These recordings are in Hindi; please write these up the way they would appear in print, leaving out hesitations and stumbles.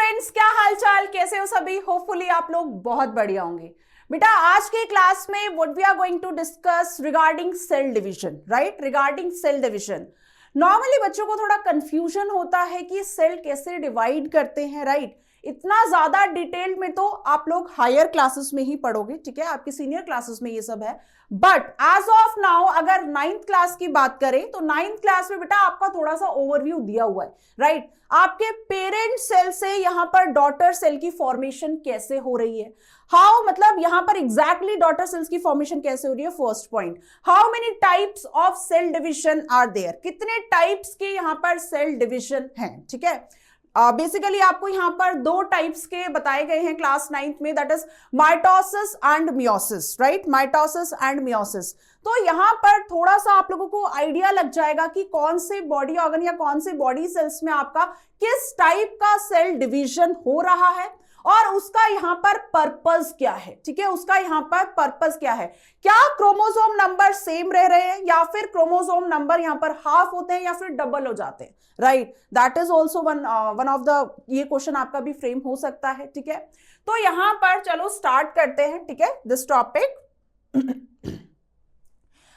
फ्रेंड्स, क्या हालचाल, कैसे हो सभी। होपफुली आप लोग बहुत बढ़िया होंगे। बेटा आज के क्लास में what we are going to discuss regarding cell division, right. Regarding cell division normally बच्चों को थोड़ा कंफ्यूजन होता है कि सेल कैसे डिवाइड करते हैं, राइट। इतना ज्यादा डिटेल में तो आप लोग हायर क्लासेस में ही पढ़ोगे, ठीक है, आपकी सीनियर क्लासेस में ये सब है। बट एज ऑफ नाउ अगर 9th क्लास की बात करें तो 9th क्लास में बेटा आपका थोड़ा सा ओवरव्यू दिया हुआ है, राइट। आपके पेरेंट सेल से यहां पर डॉटर सेल की फॉर्मेशन कैसे हो रही है, हाउ, मतलब यहां पर एग्जैक्टली डॉटर सेल्स की फॉर्मेशन कैसे हो रही है। First point, how many types of cell division are there, कितने टाइप्स के यहां पर सेल डिविजन हैं, ठीक है। बेसिकली आपको यहां पर दो टाइप्स के बताए गए हैं क्लास 9th में, that is mitosis and meiosis, right. Mitosis and meiosis. तो यहां पर थोड़ा सा आप लोगों को आइडिया लग जाएगा कि कौन से बॉडी ऑर्गन या कौन से बॉडी सेल्स में आपका किस टाइप का सेल डिवीजन हो रहा है और उसका यहां पर पर्पस क्या है, ठीक है। उसका यहां पर पर्पस क्या है, क्या क्रोमोसोम नंबर सेम रह रहे हैं या फिर क्रोमोसोम नंबर यहां पर हाफ होते हैं या फिर डबल हो जाते हैं, right. That is also one of the, ये क्वेश्चन आपका भी फ्रेम हो सकता है, ठीक है। तो यहां पर चलो स्टार्ट करते हैं, ठीक है, दिस टॉपिक।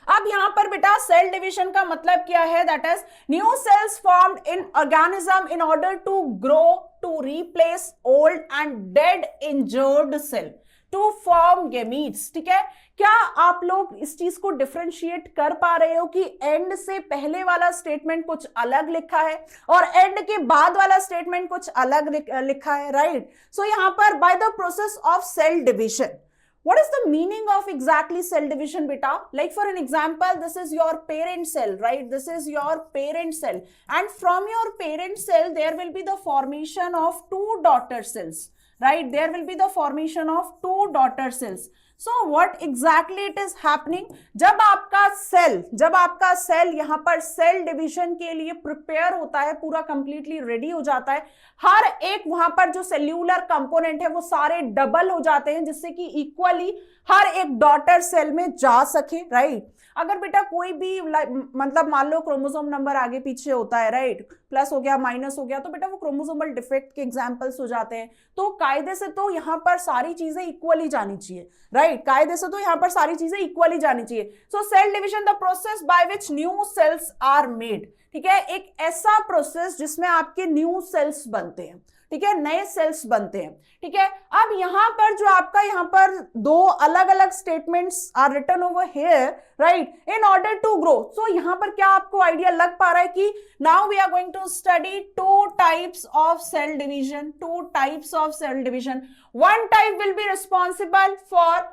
अब यहां पर बेटा सेल डिवीजन का मतलब क्या है, that is new cells formed in organism in order to grow, to replace old and dead injured cell, to form gametes, ठीक है। क्या आप लोग इस चीज को डिफरेंशिएट कर पा रहे हो कि एंड से पहले वाला स्टेटमेंट कुछ अलग लिखा है और एंड के बाद वाला स्टेटमेंट कुछ अलग लिखा है, राइट। सो यहां पर by the process of cell division, what is the meaning of exactly cell division beta? Like for an example, this is your parent cell, right? This is your parent cell, and from your parent cell there will be the formation of two daughter cells, right? There will be the formation of two daughter cells. So what exactly it is happening? जब आपका सेल यहाँ पर सेल डिवीजन के लिए प्रिपेयर होता है, पूरा कंप्लीटली रेडी हो जाता है, हर एक वहां पर जो सेल्यूलर कंपोनेंट है वो सारे डबल हो जाते हैं जिससे कि इक्वली हर एक डॉटर सेल में जा सके, राइट। अगर बेटा कोई भी मतलब मान लो क्रोमोसोम नंबर आगे पीछे होता है, राइट, प्लस हो गया माइनस हो गया, तो बेटा वो क्रोमोसोमल डिफेक्ट के एग्जांपल्स हो जाते हैं। तो कायदे से तो यहाँ पर सारी चीजें इक्वली जानी चाहिए, राइट। कायदे से तो यहाँ पर सारी चीजें इक्वली जानी चाहिए। So cell division the process by which new cells are made, ठीक है, एक ऐसा प्रोसेस जिसमें आपके न्यू सेल्स बनते हैं, ठीक है, नए सेल्स बनते हैं, ठीक है। अब यहां पर जो आपका यहां पर दो अलग अलग statements are written over here, right, in order to grow. So यहां पर क्या आपको आइडिया लग पा रहा है कि now we are going to study two types of cell division, two types of cell division. One type will be responsible for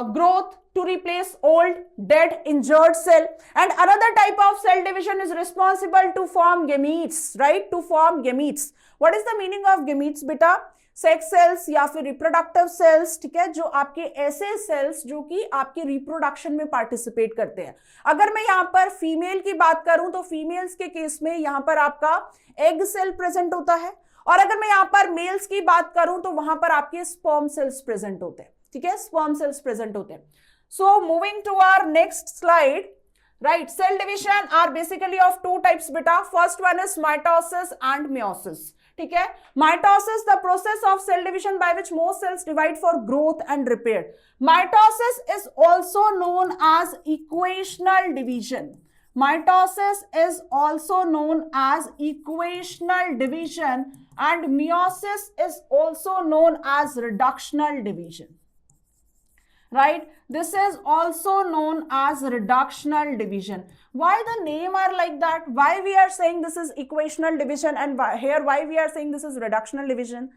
growth to replace old, dead, injured cell, and another type of cell division is responsible to form gametes, right, to form gametes. What is the meaning of gametes beta? Sex cells या फिर रिप्रोडक्टिव सेल्स, ठीक है, जो आपके ऐसे सेल्स जो कि आपके रिप्रोडक्शन में पार्टिसिपेट करते हैं। अगर मैं यहाँ पर फीमेल की बात करूं तो फीमेल्स के केस में यहाँ पर आपका एग सेल प्रेजेंट होता है, और अगर मैं यहाँ पर मेल्स की बात करूं तो वहां पर आपके स्पर्म सेल्स प्रेजेंट होते हैं, ठीक है, स्पर्म सेल्स प्रेजेंट होते हैं। So moving to our next slide, right. Cell division are basically of two types बेटा। First one is mitosis and meiosis, ठीक है। Mitosis the process of cell division by which more cells divide for growth and repair. Mitosis is also known as equational division. Mitosis is also known as equational division, and meiosis is also known as reductional division, right? This is also known as reductional division. Why the name are like that? Why we are saying this is equational division, and here why we are saying this is reductional division?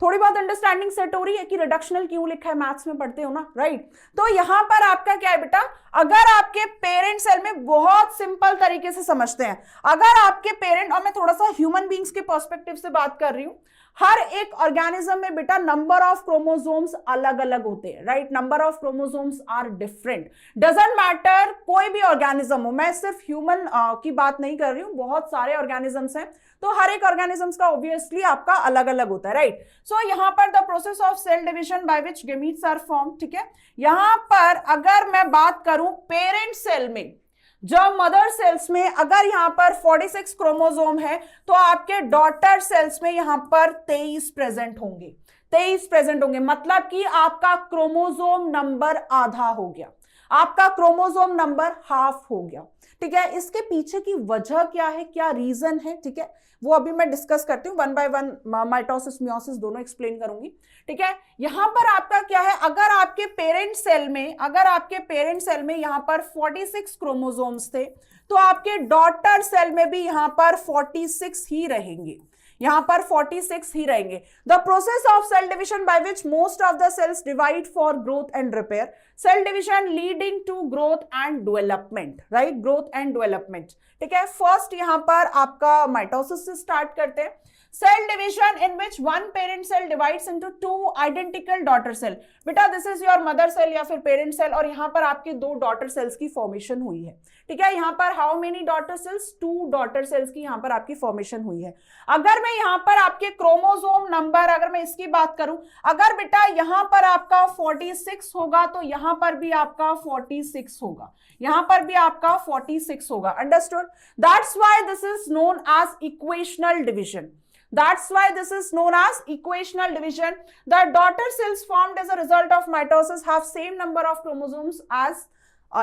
थोड़ी बहुत अंडरस्टैंडिंग सेट हो रही है कि रिडक्शनल क्यों लिखा है, मैथ्स में पढ़ते हो ना, राइट। तो यहां पर आपका क्या है बेटा, अगर आपके पेरेंट सेल में बहुत सिंपल तरीके से समझते हैं, अगर आपके पेरेंट, और मैं थोड़ा सा ह्यूमन बींग्स के पर्सपेक्टिव से बात कर रही हूं, हर एक ऑर्गेनिज्म में बेटा नंबर ऑफ क्रोमोसोम्स अलग अलग होते हैं, right. Number of chromosomes are different, doesn't matter कोई भी ऑर्गेनिज्म हो, मैं सिर्फ ह्यूमन की बात नहीं कर रही हूं, बहुत सारे ऑर्गेनिजम्स हैं, तो हर एक ऑर्गेनिजम्स का ऑब्वियसली आपका अलग अलग होता है, राइट। सो यहां पर the process of cell division by which gametes are form, ठीक है। यहां पर अगर मैं बात करूं पेरेंट सेल में, जब मदर सेल्स में अगर यहां पर 46 क्रोमोसोम है तो आपके डॉटर सेल्स में यहां पर 23 प्रेजेंट होंगे, 23 प्रेजेंट होंगे, मतलब कि आपका क्रोमोसोम नंबर आधा हो गया, आपका क्रोमोसोम नंबर हाफ हो गया। ठीक है, इसके पीछे की वजह क्या है, क्या रीजन है, ठीक है, वो अभी मैं डिस्कस करती हूँ, one by one mitosis meiosis दोनों एक्सप्लेन करूंगी। ठीक है, यहां पर आपका क्या है, अगर आपके पेरेंट सेल में, अगर आपके पेरेंट सेल में यहां पर 46 क्रोमोसोम्स थे तो आपके डॉटर सेल में भी यहां पर 46 ही रहेंगे, यहां पर 46 ही रहेंगे। The process of cell division by which most of the cells divide for growth and repair, cell division leading to growth and development, right, growth and development. ठीक है, फर्स्ट यहां पर आपका माइटोसिस से स्टार्ट करते हैं। Cell division in which one parent cell divides into two identical daughter cell. बेटा this is your mother cell या फिर पेरेंट सेल, और यहां पर आपके दो डॉटर सेल्स की फॉर्मेशन हुई है। ठीक है, यहां पर how many daughter cells, 2 daughter cells की यहां पर आपकी फॉर्मेशन हुई है। अगर मैं यहां पर आपके क्रोमोसोम नंबर, अगर मैं इसकी बात करूं, अगर बेटा यहां पर आपका 46 होगा तो यहां पर भी आपका 46 होगा, यहां पर भी आपका 46 होगा। Understood? That's why this is known as equational division. That's why this is known as equational division. The daughter cells formed as a result of mitosis have same number of chromosomes as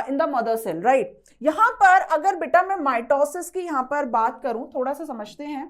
in the mother cell, right? यहां पर अगर बेटा मैं माइटोसिस की यहां पर बात करूं, थोड़ा सा समझते हैं।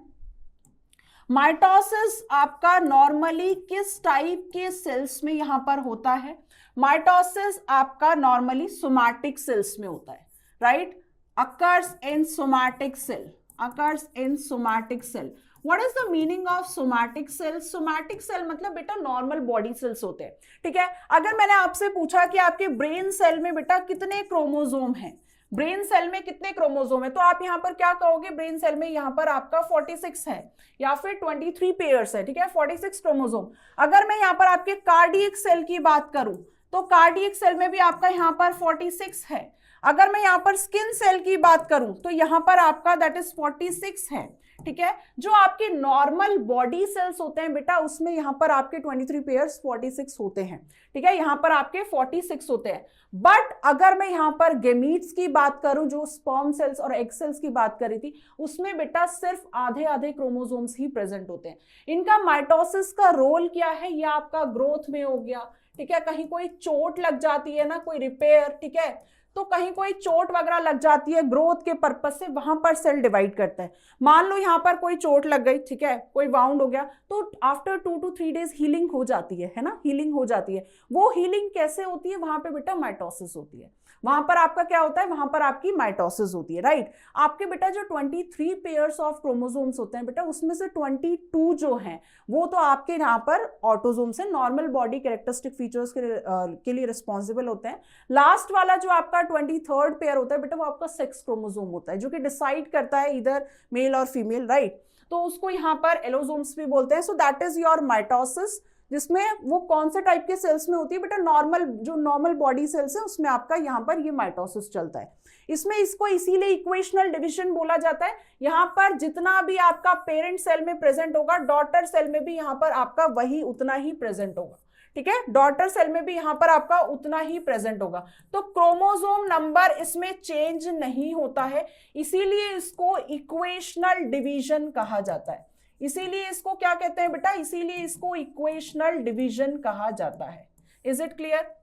माइटोसिस आपका नॉर्मली किस टाइप के सेल्स में यहां पर होता है? माइटोसिस आपका नॉर्मली सोमैटिक सेल्स में होता है, right? occurs in somatic cell, occurs in somatic cell. What is the meaning of somatic cell? Somatic cell मतलब बेटा नॉर्मल बॉडी सेल्स होते हैं। ठीक है, अगर मैंने आपसे पूछा कि आपके ब्रेन सेल में बेटा कितने क्रोमोसोम हैं, ब्रेन सेल में कितने क्रोमोसोम है, तो आप यहां पर क्या कहोगे? ब्रेन सेल में यहां पर आपका 46 है या फिर 23 पेयर्स है। ठीक है, 46 क्रोमोसोम। अगर मैं यहां पर आपके कार्डियक सेल की बात करूं तो कार्डियक सेल में भी आपका यहां पर 46 है। अगर मैं यहां पर स्किन सेल की बात करूं तो यहां पर आपका दैट इज 46 है। ठीक है, जो आपके नॉर्मल बॉडी सेल्स होते हैं बेटा उसमें यहां पर आपके 23 पेयर्स 46 होते हैं। ठीक है, यहां पर आपके 46 होते हैं। बट अगर मैं यहां पर गेमीट्स की बात करूं, जो स्पर्म सेल्स और एग सेल्स की बात करी थी, उसमें बेटा सिर्फ आधे आधे क्रोमोसोम्स ही प्रेजेंट होते हैं। इनका माइटोसिस का रोल क्या है? ये आपका ग्रोथ में हो गया। ठीक है, कहीं कोई चोट लग जाती है ना, कोई रिपेयर, ठीक है, तो कहीं कोई चोट वगैरह लग जाती है ग्रोथ के पर्पस से, वहां पर सेल डिवाइड करता है। मान लो यहां पर कोई चोट लग गई, ठीक है, कोई वाउंड हो गया, तो आफ्टर 2 to 3 days हीलिंग हो जाती है ना, हीलिंग हो जाती है। वो हीलिंग कैसे होती है? वहां पे बेटा माइटोसिस होती है, वहां पर आपका क्या होता है? वहां पर आपकी माइटोसिस होती है, राइट। आपके बेटा जो 23 पेयर्स ऑफ क्रोमोसोम्स होते हैं बेटा, उसमें से 22 जो हैं वो तो आपके यहाँ पर ऑटोसोम्स है, नॉर्मल बॉडी कैरेक्टरिस्टिक फीचर्स के लिए रिस्पॉन्सिबल होते हैं। लास्ट वाला जो आपका 23rd पेयर होता है बेटा, वो आपका सेक्स क्रोमोसोम होता है, जो कि डिसाइड करता है इधर मेल और फीमेल, राइट। तो उसको यहाँ पर एलोसोम्स भी बोलते हैं। So that is your mitosis, जिसमें वो कौन से टाइप के सेल्स में होती है बेटा? नॉर्मल, जो नॉर्मल बॉडी सेल्स है उसमें आपका यहाँ पर ये माइटोसिस चलता है। इसमें इसको इसीलिए इक्वेशनल डिवीजन बोला जाता है। यहाँ पर जितना भी आपका पेरेंट सेल में प्रेजेंट होगा, डॉटर सेल में भी यहाँ पर आपका वही उतना ही प्रेजेंट होगा। ठीक है, डॉटर सेल में भी यहां पर आपका उतना ही प्रेजेंट होगा। तो क्रोमोसोम नंबर इसमें चेंज नहीं होता है, इसीलिए इसको इक्वेशनल डिवीजन कहा जाता है। इसीलिए इसको क्या कहते हैं बेटा? इसीलिए इसको इक्वेशनल डिवीजन कहा जाता है। Is it clear?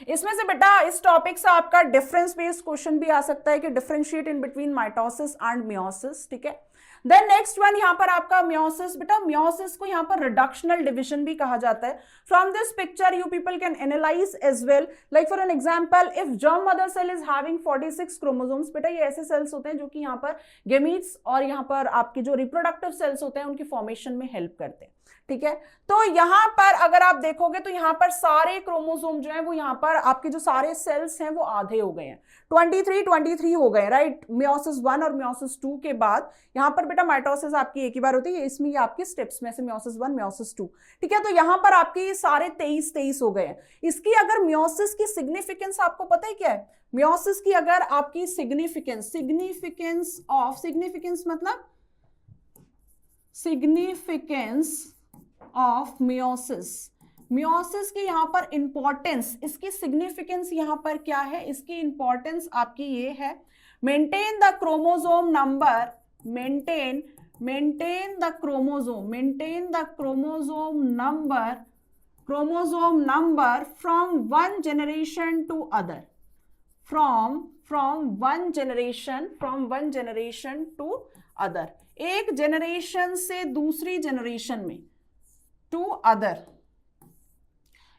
इसमें से बेटा इस टॉपिक से आपका डिफरेंस बेस्ड क्वेश्चन भी आ सकता है कि differentiate in between mitosis and meiosis. ठीक है, देन नेक्स्ट वन यहाँ पर आपका मियोसिस। बेटा मियोसिस को यहाँ पर रिडक्शनल डिवीजन भी कहा जाता है। From this picture you people can analyse as well, like for an example, if germ mother cell is having 46 chromosomes, बेटा ये ऐसे सेल्स होते हैं जो कि यहाँ पर गेमीट्स और यहाँ पर आपके जो रिप्रोडक्टिव सेल्स होते हैं उनकी फॉर्मेशन में हेल्प करते हैं। ठीक है, तो यहां पर अगर आप देखोगे तो यहां पर सारे क्रोमोसोम जो है वो यहाँ पर आपके जो सारे सेल्स हैं वो आधे हो गए हैं, 23 हो गए, राइट। मियोसिस 1 और मियोसिस 2 के बाद यहाँ पर बेटा माइटोसिस आपकी एक ही बार होती है, इसमें ये आपके स्टेप्स में से मियोसिस 1 मियोसिस 2। ठीक है, तो यहाँ पर आपके सारे 23 हो गए हैं। इसकी अगर मियोसिस की सिग्निफिकेंस आपको पता है क्या है? मियोसिस की अगर आपकी सिग्निफिकेंस मतलब सिग्निफिकेंस of meiosis, मियोसिस की यहाँ पर इंपॉर्टेंस, इसकी सिग्निफिकेंस यहाँ पर क्या है, इसकी इंपॉर्टेंस आपकी ये है, maintain the chromosome number, maintain the chromosome number from one generation to other, from one generation to other, एक जनरेशन से दूसरी जनरेशन में, टू अदर,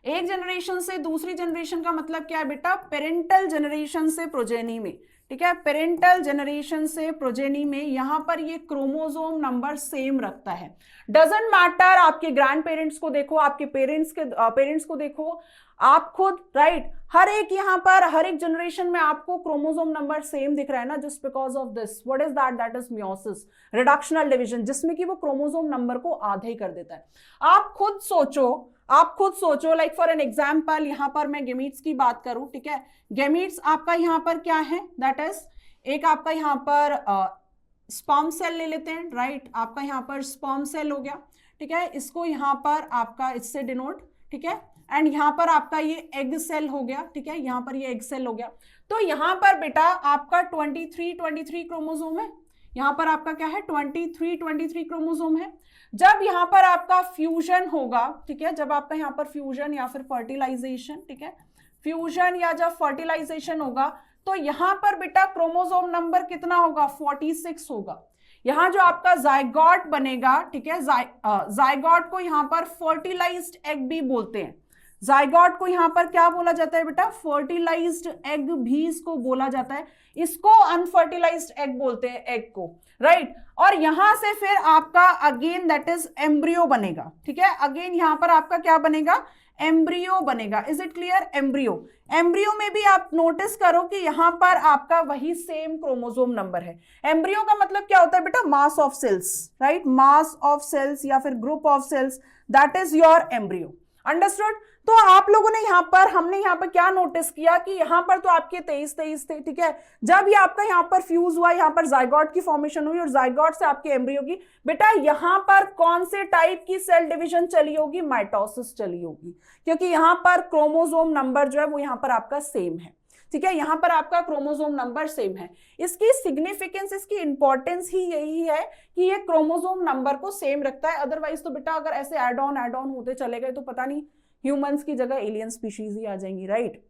एक जनरेशन से दूसरी जनरेशन का मतलब क्या है बेटा, पेरेंटल जनरेशन से प्रोजेनी में, ठीक है, पेरेंटल जनरेशन से प्रोजेनी में यहां पर ये क्रोमोसोम नंबर सेम रखता है। डजंट मैटर आपके ग्रैंड पेरेंट्स को देखो, आपके पेरेंट्स को देखो, आप खुद, राइट, हर एक यहां पर हर एक जनरेशन में आपको क्रोमोसोम नंबर सेम दिख रहा है ना, just because of this, what is that is meiosis, reductional division, जिसमें कि वो क्रोमोसोम नंबर को आधे कर देता है। आप खुद सोचो, लाइक फॉर एन एग्जाम्पल, यहां पर मैं गेमीट्स की बात करूं, ठीक है, गेमीट्स आपका यहां पर क्या है, दैट इज एक आपका यहां पर स्पर्म सेल ले लेते हैं, राइट, आपका यहां पर स्पर्म सेल हो गया, ठीक है, इसको यहां पर आपका इससे डिनोट, ठीक है, एंड यहां पर आपका ये एग सेल हो गया, ठीक है, यहां पर ये एग सेल हो गया। तो यहां पर बेटा आपका 23 क्रोमोसोम है, यहां पर आपका क्या है, 23 क्रोमोसोम है। जब यहां पर आपका फ्यूजन होगा, ठीक है, जब आपका यहां पर फ्यूजन या फिर फर्टिलाइजेशन, ठीक है, फ्यूजन या जब फर्टिलाइजेशन होगा, तो यहां पर बेटा क्रोमोसोम नंबर कितना होगा, 46 होगा। यहां जो आपका जायगॉट बनेगा, ठीक है, जायगॉट को यहां पर फर्टिलाइज्ड एग भी बोलते हैं, जायगॉट को यहां पर क्या बोला जाता है बेटा, फर्टिलाइज्ड एग भी इसको बोला जाता है, इसको अनफर्टिलाइज्ड एग बोलते हैं, एग को, राइट। और यहां से फिर आपका अगेन दैट इज एम्ब्रियो बनेगा, ठीक है, अगेन यहां पर आपका क्या बनेगा, एम्ब्रियो बनेगा। इज इट क्लियर, एम्ब्रियो में भी आप नोटिस करो कि यहां पर आपका वही सेम क्रोमोसोम नंबर है। एम्ब्रियो का मतलब क्या होता है बेटा, mass of cells, right, mass of cells या फिर group of cells, that is your embryo, understood. तो आप लोगों ने हमने यहाँ पर क्या नोटिस किया कि यहाँ पर तो आपके 23 थे, ठीक है, जब ये आपका यहाँ पर फ्यूज हुआ, यहाँ पर जायगॉट की फॉर्मेशन हुई और जायगॉट से आपके एम्ब्रियो की, बेटा यहाँ पर कौन से टाइप की सेल डिवीजन चली होगी, माइटोसिस चली होगी, क्योंकि यहाँ पर क्रोमोसोम नंबर जो है वो यहाँ पर आपका सेम है, ठीक है, यहां पर आपका क्रोमोसोम नंबर सेम है। इसकी सिग्निफिकेंस, इसकी इंपॉर्टेंस ही यही है कि ये क्रोमोसोम नंबर को सेम रखता है। अदरवाइज तो बेटा अगर ऐसे एड ऑन होते चले गए तो पता नहीं ह्यूमंस की जगह एलियन स्पीशीज ही आ जाएंगी, right.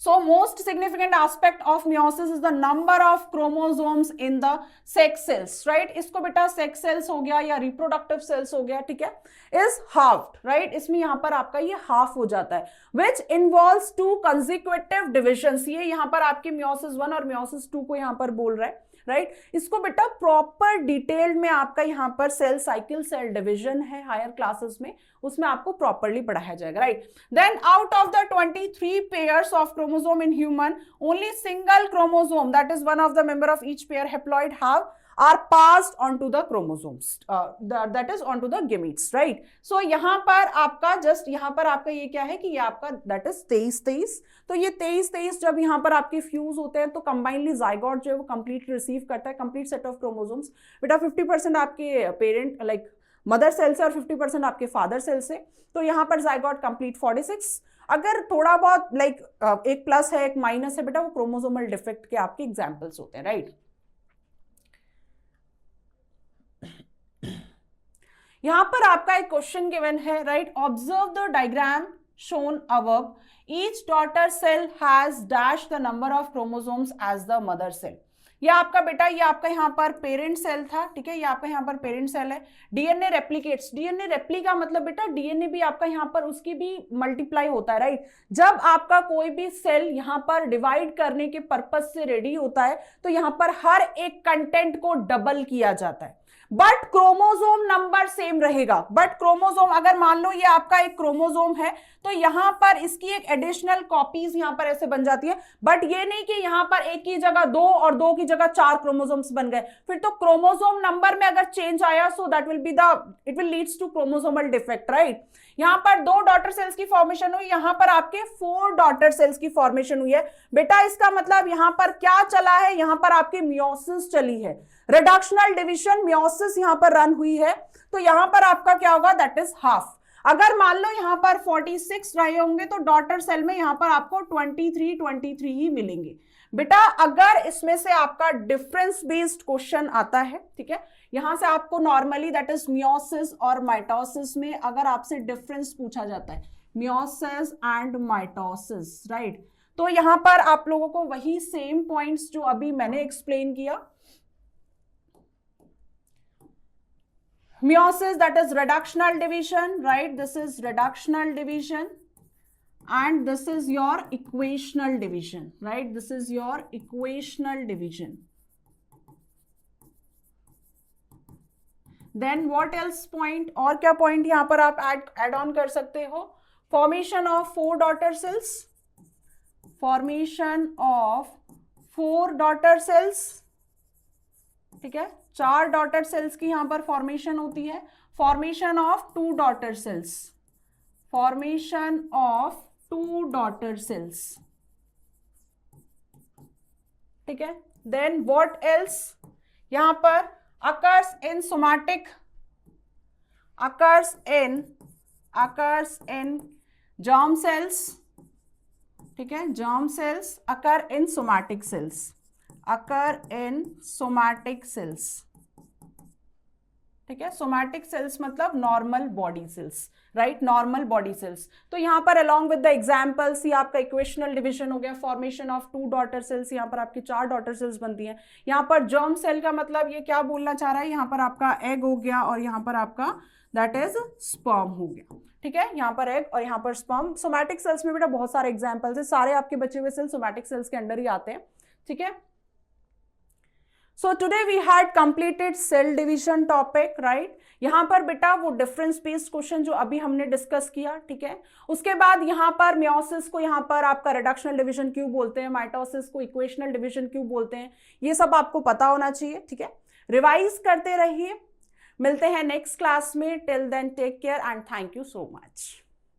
So most significant aspect of meiosis is the number of chromosomes in the sex cells, right? इसको बेटा sex cells हो गया या reproductive cells हो गया, ठीक है, is halved, right? इसमें यहाँ पर आपका ये half हो जाता है, which involves two consecutive divisions। ये यहाँ पर आपके meiosis 1 और meiosis 2 को यहाँ पर बोल रहा है, राइट। इसको बेटा प्रॉपर डिटेल्ड में आपका यहाँ पर सेल साइकिल, सेल डिवीजन है हायर क्लासेस में, उसमें आपको प्रॉपरली पढ़ाया जाएगा, right. Then out of the 23 pairs of chromosome in human, only single chromosome that is one of the member of each pair haploid have are passed onto the chromosomes, that is onto the gametes, right? So यहाँ पर आपका just यहाँ पर आपका ये क्या है कि ये आपका that is 23, तो ये 23 जब यहाँ पर आपके फ्यूज होते हैं तो कंबाइनली जायगॉट जो है वो कंप्लीट रिसीव करता है, कंप्लीट सेट ऑफ क्रोमोसोम्स। बेटा 50% आपके पेरेंट लाइक मदर सेल से और 50% आपके फादर सेल से, तो यहाँ पर जायगॉट कंप्लीट 46। अगर थोड़ा बहुत लाइक एक प्लस है एक माइनस है बेटा, वो क्रोमोसोमल डिफेक्ट के आपके एग्जाम्पल्स होते हैं, राइट। यहां पर आपका एक क्वेश्चन गिवन है, right, observe the diagram shown above, each daughter cell has dash the number of chromosomes as the mother cell. ये आपका बेटा, ये आपका यहाँ पर पेरेंट सेल था, ठीक है, ये आपका यहाँ पर पेरेंट सेल है। डीएनए रेप्लिकेट्स, डीएनए रेप्लिका मतलब बेटा डीएनए भी आपका यहाँ पर उसकी भी मल्टीप्लाई होता है, राइट। जब आपका कोई भी सेल यहाँ पर डिवाइड करने के पर्पस से रेडी होता है तो यहाँ पर हर एक कंटेंट को डबल किया जाता है, बट क्रोमोसोम नंबर सेम रहेगा। बट क्रोमोसोम, अगर मान लो ये आपका एक क्रोमोसोम है तो यहां पर इसकी एक एडिशनल कॉपीज यहां पर ऐसे बन जाती है, बट ये नहीं कि यहां पर एक की जगह 2 और 2 की जगह 4 क्रोमोसोम्स बन गए, फिर तो क्रोमोसोम नंबर में अगर चेंज आया so that will be it will leads to chromosomal defect, right. यहां पर 2 डॉटर सेल्स की फॉर्मेशन हुई, यहां पर आपके 4 डॉटर सेल्स की फॉर्मेशन हुई है। बेटा इसका मतलब यहां पर क्या चला है, यहां पर आपकी मियोसिस चली है, रिडक्शनल डिवीजन मियोसिस यहां पर रन हुई है, तो यहां पर आपका क्या होगा, दैट इज हाफ। अगर मान लो यहाँ पर 46 रहे होंगे तो डॉटर सेल में यहाँ पर आपको 23 ही मिलेंगे। बेटा अगर इसमें से आपका डिफरेंस बेस्ड क्वेश्चन आता है, ठीक है, यहां से आपको नॉर्मली दैट इज मियोसिस और माइटोसिस में अगर आपसे डिफरेंस पूछा जाता है, मियोसिस एंड माइटोसिस, राइट, तो यहां पर आप लोगों को वही सेम पॉइंट्स जो अभी मैंने एक्सप्लेन किया, meiosis that is reductional division, right, this is reductional division, and this is your equational division, right, this is your equational division. Then what else point, और क्या point यहाँ पर आप add on कर सकते हो, formation of 4 daughter cells, formation of 4 daughter cells, ठीक है, 4 डॉटर सेल्स की यहां पर फॉर्मेशन होती है, formation of 2 daughter cells, formation of 2 daughter cells, ठीक है। देन व्हाट एल्स, यहां पर occurs in somatic, occurs in germ cells, ठीक है, germ cells occur in somatic cells, occur in somatic cells, ठीक है, सोमैटिक सेल्स मतलब normal body cells, right, normal body cells. तो यहां पर अलोंग विद द एग्जांपल्स ये आपका इक्वेशनल डिवीजन हो गया, फॉर्मेशन ऑफ 2 डॉटर सेल्स, यहां पर आपकी 4 डॉटर सेल्स बनती हैं। यहां पर जर्म सेल का मतलब ये क्या बोलना चाह रहा है, यहां पर आपका एग हो गया और यहां पर आपका दैट इज स्पर्म हो गया, ठीक है, यहां पर एग और यहां पर स्पर्म। सोमैटिक सेल्स में बेटा बहुत सारे एग्जाम्पल्स है, सारे आपके बचे हुए सेल्स सोमैटिक सेल्स के अंडर ही आते हैं, ठीक है। So today we had completed cell division topic, right? यहाँ पर बेटा वो डिफरेंस बेस्ड क्वेश्चन जो अभी हमने डिस्कस किया, ठीक है, उसके बाद यहाँ पर मियोसिस को यहाँ पर आपका रिडक्शनल डिवीजन क्यों बोलते हैं, माइटोसिस को इक्वेशनल डिवीजन क्यों बोलते हैं, ये सब आपको पता होना चाहिए, ठीक है। रिवाइज करते रहिए, मिलते हैं नेक्स्ट क्लास में, till then take care and thank you so much.